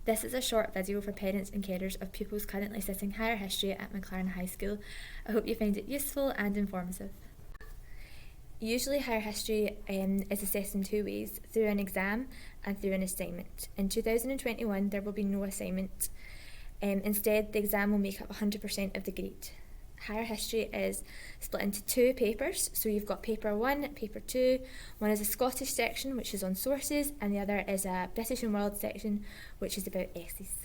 This is a short video for parents and carers of pupils currently sitting higher history at Maclaren High School. I hope you find it useful and informative. Usually higher history is assessed in two ways, through an exam and through an assignment. In 2021 there will be no assignment. Instead the exam will make up 100% of the grade. Higher history is split into two papers, so you've got paper 1, paper 2. One is a Scottish section which is on sources, and the other is a British and World section which is about essays.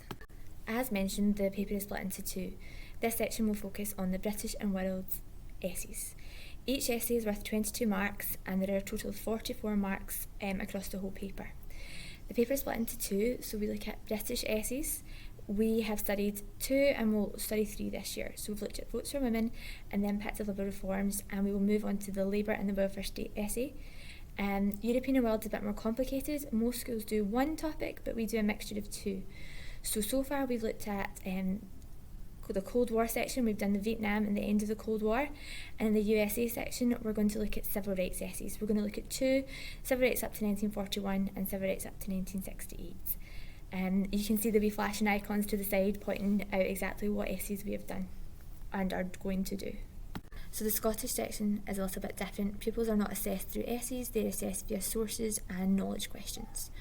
As mentioned, the paper is split into two. This section will focus on the British and World essays. Each essay is worth 22 marks and there are a total of 44 marks across the whole paper. The paper is split into two, so we look at British essays. We have studied 2 and we'll study 3 this year. So we've looked at Votes for Women and the impact of Labour reforms, and we will move on to the Labour and the Welfare State essay. European and World is a bit more complicated. Most schools do one topic, but we do a mixture of 2. So far we've looked at the Cold War section, we've done the Vietnam and the end of the Cold War, and in the USA section we're going to look at civil rights essays. We're going to look at 2, civil rights up to 1941 and civil rights up to 1968. You can see the wee flashing icons to the side pointing out exactly what essays we have done and are going to do. So the Scottish section is a little bit different. Pupils are not assessed through essays, they're assessed via sources and knowledge questions.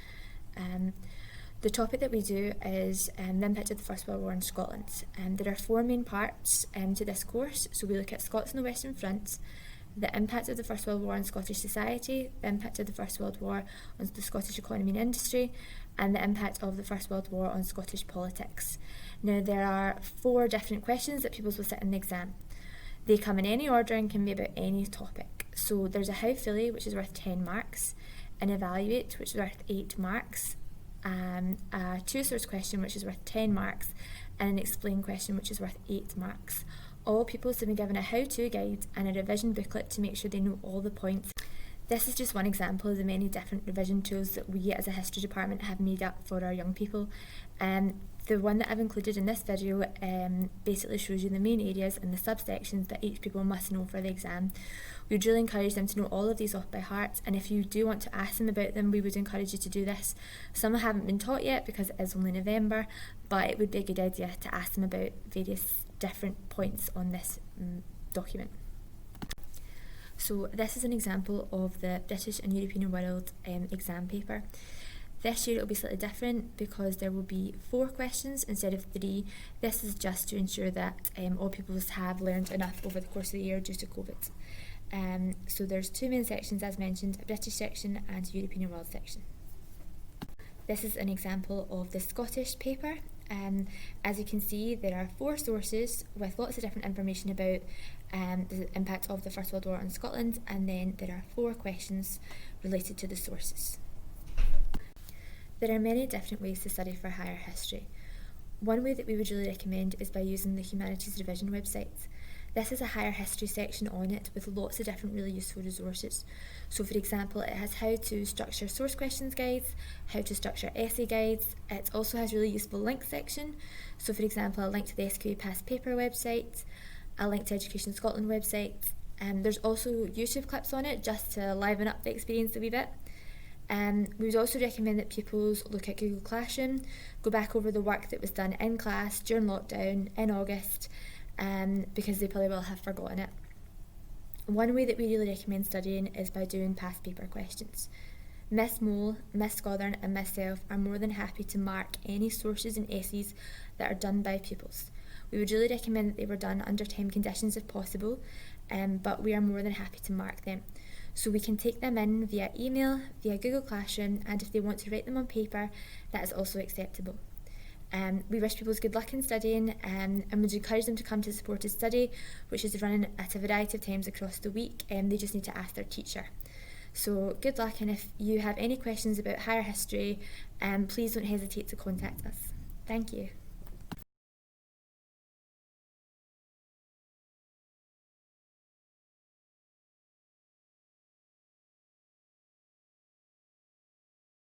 The topic that we do is the impact of the First World War in Scotland. There are 4 main parts to this course. So we look at Scots on the Western Front, the impact of the First World War on Scottish society, the impact of the First World War on the Scottish economy and industry, and the impact of the First World War on Scottish politics. Now there are 4 different questions that pupils will sit in the exam. They come in any order and can be about any topic. So there's a How Fully, which is worth 10 marks, an Evaluate, which is worth 8 marks, a Choose Source question, which is worth 10 marks, and an Explain question, which is worth 8 marks. All pupils have been given a how-to guide and a revision booklet to make sure they know all the points. This is just one example of the many different revision tools that we as a history department have made up for our young people. The one that I've included in this video basically shows you the main areas and the subsections that each pupil must know for the exam. We would really encourage them to know all of these off by heart, and if you do want to ask them about them, we would encourage you to do this. Some haven't been taught yet because it is only November, but it would be a good idea to ask them about various different points on this document. So this is an example of the British and European and World exam paper. This year it will be slightly different because there will be 4 questions instead of 3. This is just to ensure that all pupils have learned enough over the course of the year due to COVID. So there's 2 main sections as mentioned, a British section and a European and World section. This is an example of the Scottish paper. As you can see, there are 4 sources with lots of different information about the impact of the First World War on Scotland, and then there are 4 questions related to the sources. There are many different ways to study for higher history. One way that we would really recommend is by using the Humanities Revision website. This is a higher history section on it with lots of different really useful resources. So for example, it has how to structure source questions guides, how to structure essay guides. It also has really useful link section. So for example, a link to the SQA past paper website, a link to Education Scotland website. There's also YouTube clips on it just to liven up the experience a wee bit. We would also recommend that pupils look at Google Classroom, go back over the work that was done in class during lockdown in August, because they probably will have forgotten it. One way that we really recommend studying is by doing past paper questions. Miss Mole, Miss Scotland and myself are more than happy to mark any sources and essays that are done by pupils. We would really recommend that they were done under time conditions if possible, but we are more than happy to mark them. So we can take them in via email, via Google Classroom, and if they want to write them on paper, that is also acceptable. We wish pupils good luck in studying and would encourage them to come to supported study, which is running at a variety of times across the week, and they just need to ask their teacher. So good luck, and if you have any questions about higher history, please don't hesitate to contact us. Thank you.